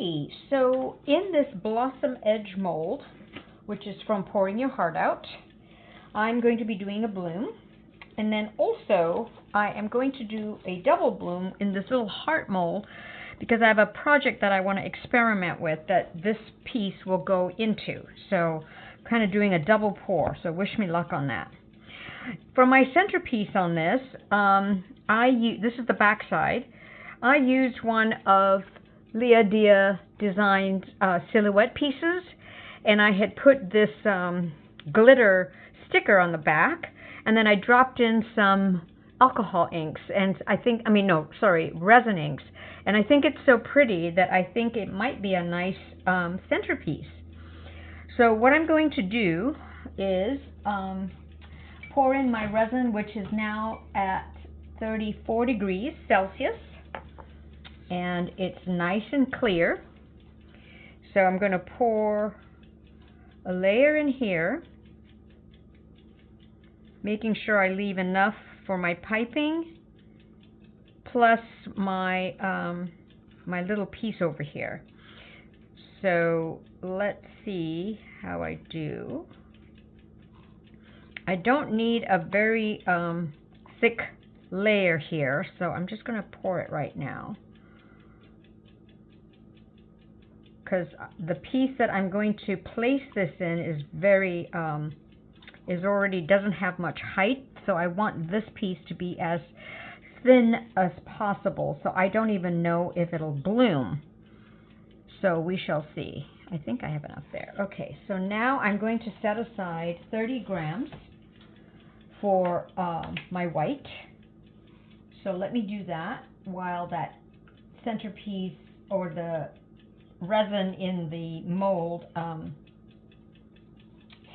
Alrighty, so in this Blossom Edge mold, which is from Pouring Your Heart Out, I'm going to be doing a bloom. And then also, I am going to do a double bloom in this little heart mold because I have a project that I want to experiment with that this piece will go into. So, I'm kind of doing a double pour, so wish me luck on that. For my centerpiece on this, this is the back side. I used one of Leah Dia designed silhouette pieces, and I had put this glitter sticker on the back, and then I dropped in some alcohol inks, and resin inks, and I think it's so pretty that I think it might be a nice centerpiece. So what I'm going to do is pour in my resin, which is now at 34 degrees Celsius, and it's nice and clear. So I'm going to pour a layer in here, making sure I leave enough for my piping, plus my my little piece over here. So let's see how I do. I don't need a very thick layer here, so I'm just going to pour it right now, because the piece that I'm going to place this in is very doesn't have much height, so I want this piece to be as thin as possible, so I don't even know if it'll bloom. So we shall see. I think I have enough there. Okay, so now I'm going to set aside 30 grams for my white. So let me do that while that centerpiece or the resin in the mold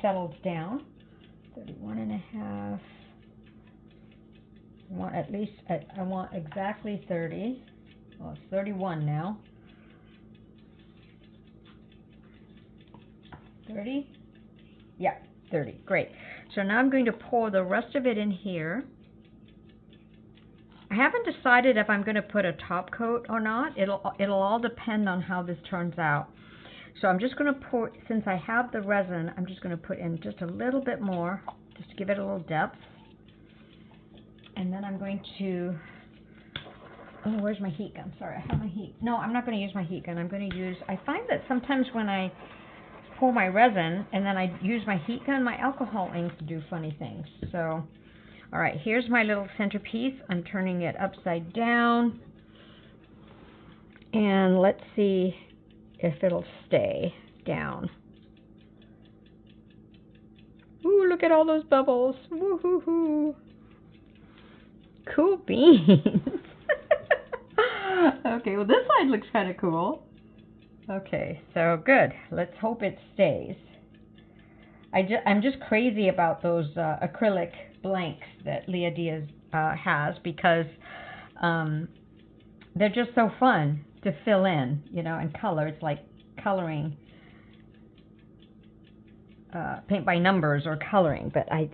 settles down. 31 and a half. I want exactly 30. Well, it's 31 now. 30? Yeah, 30. Great. So now I'm going to pour the rest of it in here. I haven't decided if I'm going to put a top coat or not. It'll all depend on how this turns out. So I'm just going to pour, since I have the resin, I'm just going to put in just a little bit more, just to give it a little depth. And then I'm going to, oh, where's my heat gun? Sorry, I have my heat. No, I'm not going to use my heat gun. I'm going to use, I find that sometimes when I pour my resin and then I use my heat gun, my alcohol inks do funny things. So, all right, here's my little centerpiece. I'm turning it upside down. And let's see if it'll stay down. Ooh, look at all those bubbles. Woo-hoo-hoo. Cool beans. Okay, well this side looks kind of cool. Okay, so good. Let's hope it stays. I'm just crazy about those acrylic blanks that Leah Diaz has, because they're just so fun to fill in, you know, and color. It's like coloring, paint by numbers or coloring. But I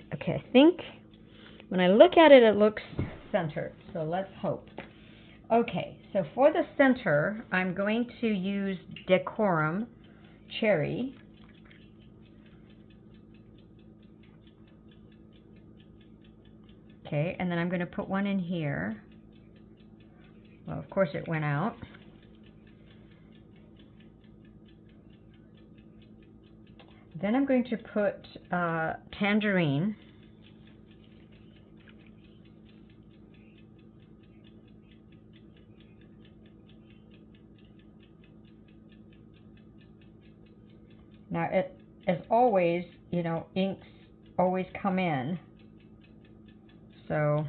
think when I look at it, it looks centered. So let's hope. Okay, so for the center, I'm going to use Decorum Cherry. Okay, and then I'm going to put one in here. Well, of course it went out. Then I'm going to put Tangerine. Now, as always, you know, inks always come in. So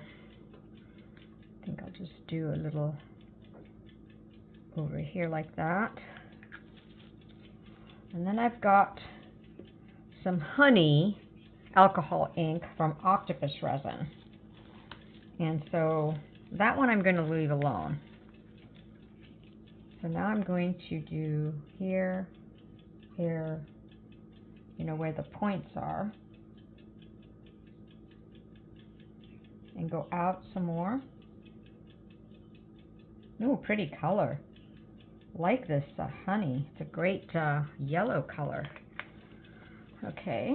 I think I'll just do a little over here like that. And then I've got some honey alcohol ink from Octopus resin. And so that one I'm going to leave alone. So now I'm going to do here, here, you know, where the points are. And go out some more. Ooh, pretty color. like this honey. It's a great yellow color. Okay.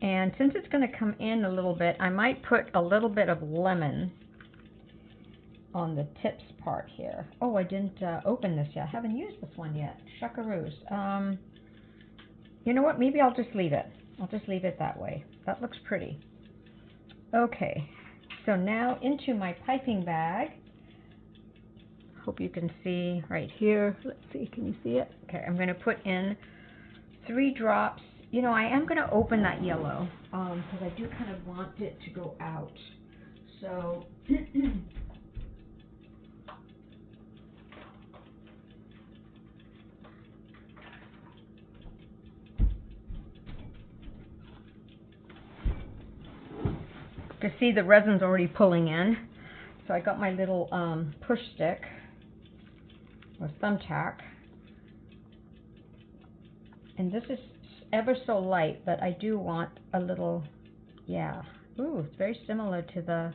And since it's going to come in a little bit, I might put a little bit of lemon on the tips part here. Oh, I didn't open this yet. I haven't used this one yet. Shuckaroos. You know what? Maybe I'll just leave it. I'll just leave it that way. That looks pretty. Okay. So now into my piping bag. Hope you can see right here. Let's see. Can you see it? Okay. I'm going to put in 3 drops. You know, I am going to open that yellow because I do kind of want it to go out. So to see the resin's already pulling in. So I got my little push stick or thumbtack. And this is ever so light, but I do want a little, yeah. Ooh, it's very similar to the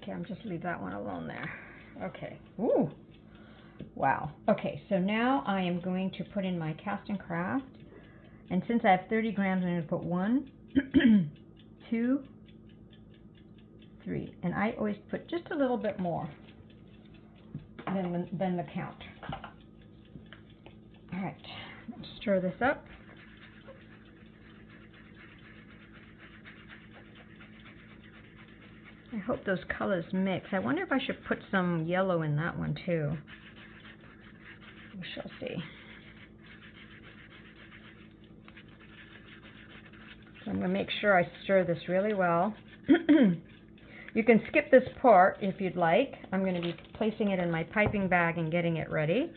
okay, I'm just leave that one alone there. Okay. Ooh. Wow. Okay, so now I am going to put in my cast and craft. And since I have 30 grams, I'm going to put 1, 2, 3. And I always put just a little bit more than the count. All right. Let's stir this up. I hope those colors mix. I wonder if I should put some yellow in that one too. We shall see. So I'm going to make sure I stir this really well. You can skip this part if you'd like. I'm going to be placing it in my piping bag and getting it ready.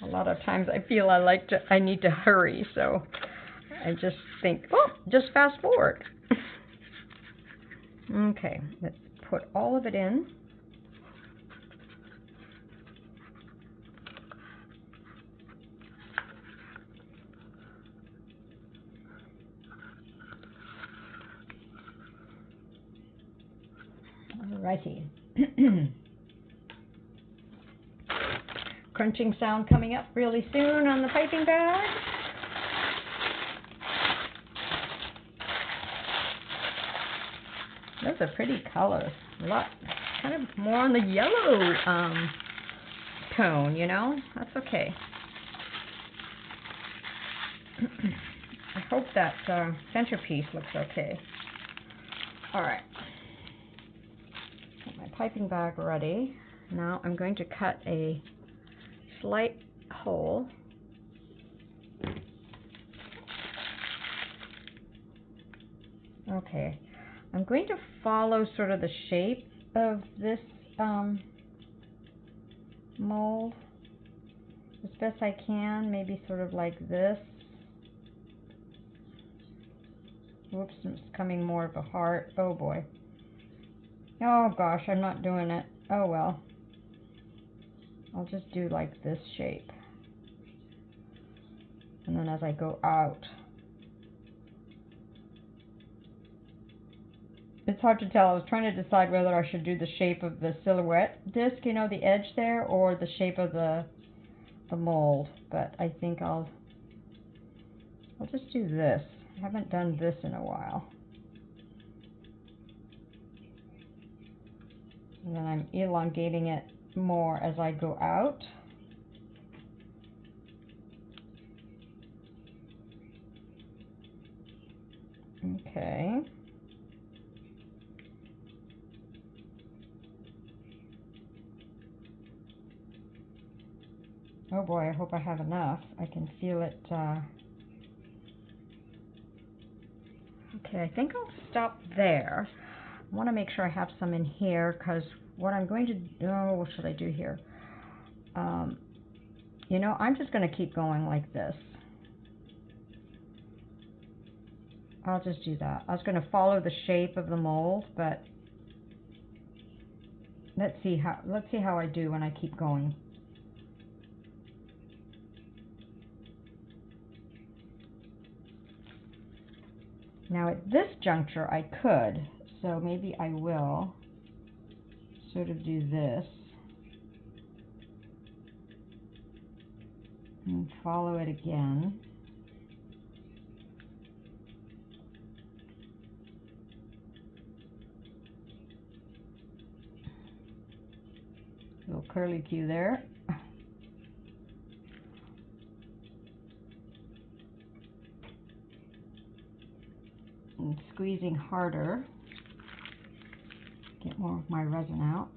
A lot of times I feel I need to hurry, so I just think, oh, just fast forward. Okay, let's put all of it in. Alrighty. Crunching sound coming up really soon on the piping bag. Those are pretty colors. A lot, kind of more on the yellow tone, you know? That's okay. I hope that centerpiece looks okay. Alright. Got my piping bag ready. Now I'm going to cut a slight hole. Okay. I'm going to follow sort of the shape of this mold as best I can, maybe sort of like this. Whoops, it's coming more of a heart. Oh boy. Oh gosh, I'm not doing it. Oh well. I'll just do like this shape. And then as I go out, it's hard to tell. I was trying to decide whether I should do the shape of the silhouette disc, you know, the edge there, or the shape of the mold. But I think I'll just do this. I haven't done this in a while. And then I'm elongating it more as I go out. Okay. Oh boy, I hope I have enough. I can feel it. Okay, I think I'll stop there. I want to make sure I have some in here because what I'm going to do, what should I do here? You know, I'm just going to keep going like this. I'll just do that. I was going to follow the shape of the mold, but let's see how I do when I keep going. Now at this juncture I could, so maybe I will sort of do this and follow it again. Little curly Q there. And squeezing harder. Get more of my resin out.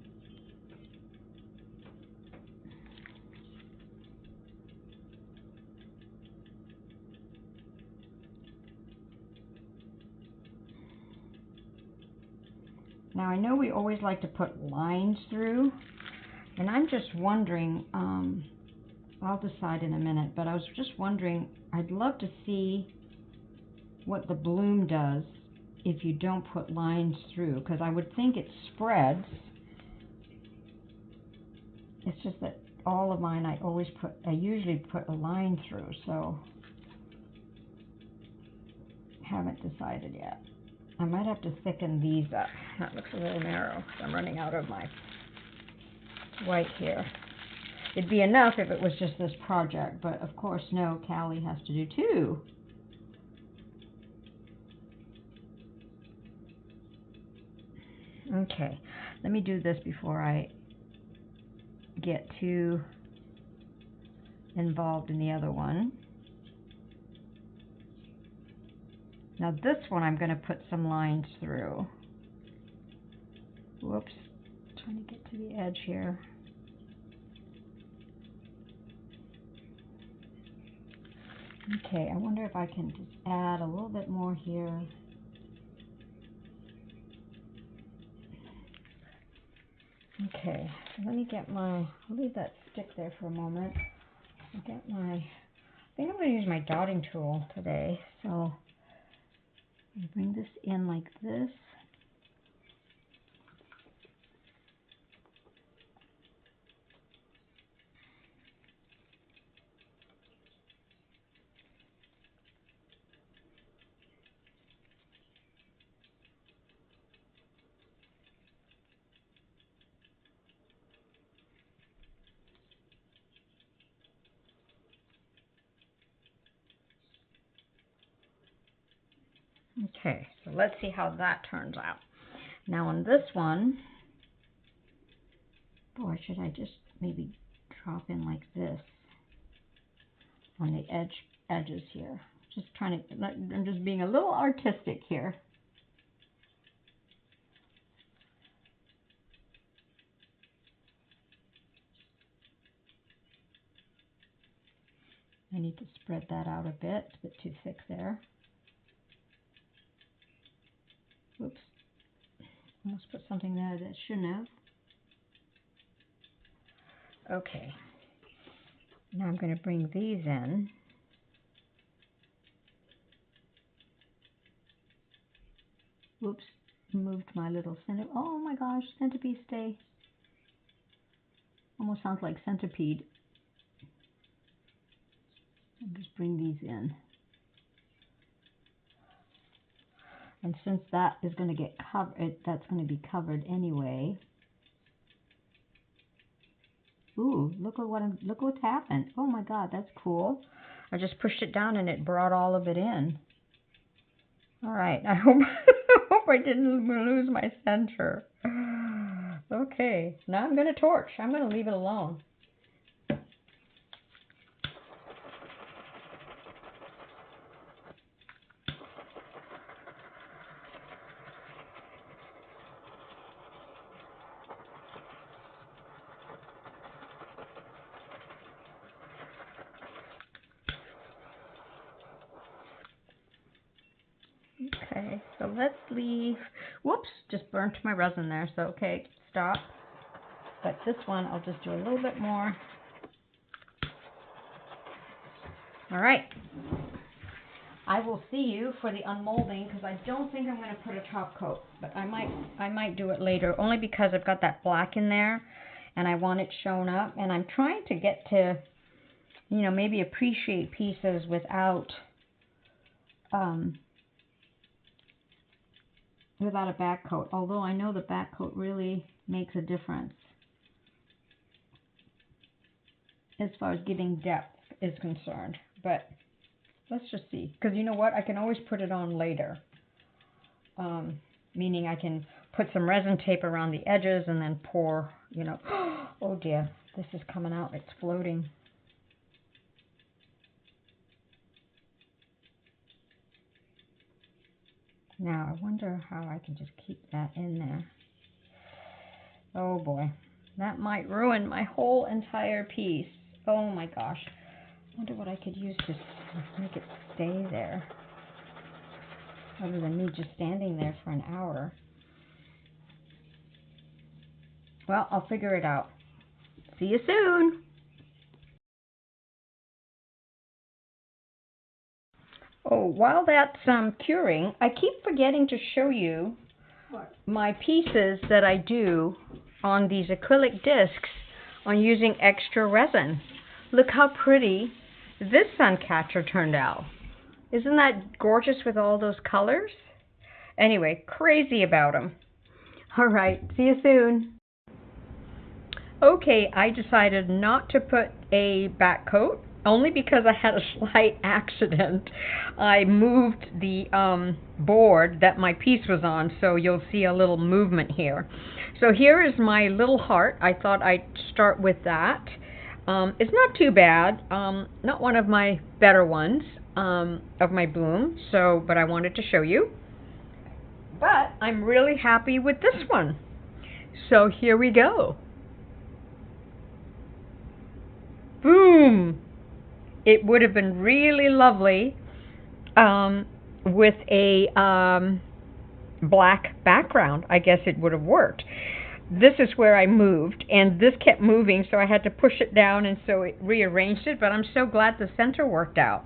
Now I know we always like to put lines through, and I'm just wondering, I'll decide in a minute, but I was just wondering, I'd love to see what the bloom does if you don't put lines through, because I would think it spreads. It's just that all of mine I usually put a line through, so haven't decided yet. I might have to thicken these up. That looks a little narrow because I'm running out of my white here. It'd be enough if it was just this project, but of course no, Callie has to do two. Okay, let me do this before I get too involved in the other one. Now this one I'm going to put some lines through. Whoops, trying to get to the edge here. Okay, I wonder if I can just add a little bit more here. Okay, so let me get I'll leave that stick there for a moment. I think I'm going to use my dotting tool today. So I bring this in like this. Okay, so let's see how that turns out. Now on this one, boy, should I just maybe drop in like this on the edges here. Just trying to, I'm just being a little artistic here. I need to spread that out a bit. It's a bit too thick there. Oops. Almost put something there that shouldn't have. Okay. Now I'm going to bring these in. Whoops. Moved my little center. Oh my gosh, centipede stay. Almost sounds like centipede. I'll just bring these in. And since that is going to get covered, that's going to be covered anyway. Ooh, look what's happened. Oh my God, that's cool. I just pushed it down and it brought all of it in. All right, I hope I didn't lose my center. Okay, now I'm going to torch. I'm going to leave it alone. Okay, so let's leave, whoops, just burnt my resin there, so okay, stop. But this one, I'll just do a little bit more. All right, I will see you for the unmolding because I don't think I'm going to put a top coat, but I might do it later, only because I've got that black in there and I want it shown up, and I'm trying to get to, you know, maybe appreciate pieces without without a back coat, although I know the back coat really makes a difference as far as giving depth is concerned. But let's just see, because you know what, I can always put it on later, meaning I can put some resin tape around the edges and then pour, you know. Oh dear, this is coming out, it's floating. Now I wonder how I can just keep that in there. Oh boy, that might ruin my whole entire piece. Oh my gosh, I wonder what I could use to make it stay there, other than me just standing there for an hour. Well, I'll figure it out. See you soon. Oh, while that's curing, I keep forgetting to show you my pieces that I do on these acrylic discs on using extra resin. Look how pretty this sun catcher turned out. Isn't that gorgeous with all those colors? Anyway, crazy about them. All right, see you soon. Okay, I decided not to put a back coat, only because I had a slight accident. I moved the board that my piece was on, so you'll see a little movement here. So here is my little heart. I thought I'd start with that. It's not too bad, not one of my better ones of my bloom, so, but I wanted to show you. But I'm really happy with this one. So here we go. Boom! It would have been really lovely with a black background. I guess it would have worked. This is where I moved, and this kept moving, so I had to push it down, and so it rearranged it, but I'm so glad the center worked out.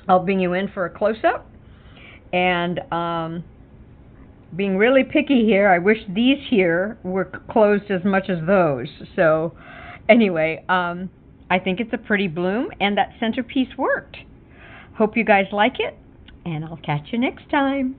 I'll bring you in for a close-up, and being really picky here, I wish these here were closed as much as those. So anyway, I think it's a pretty bloom, and that centerpiece worked. Hope you guys like it, and I'll catch you next time.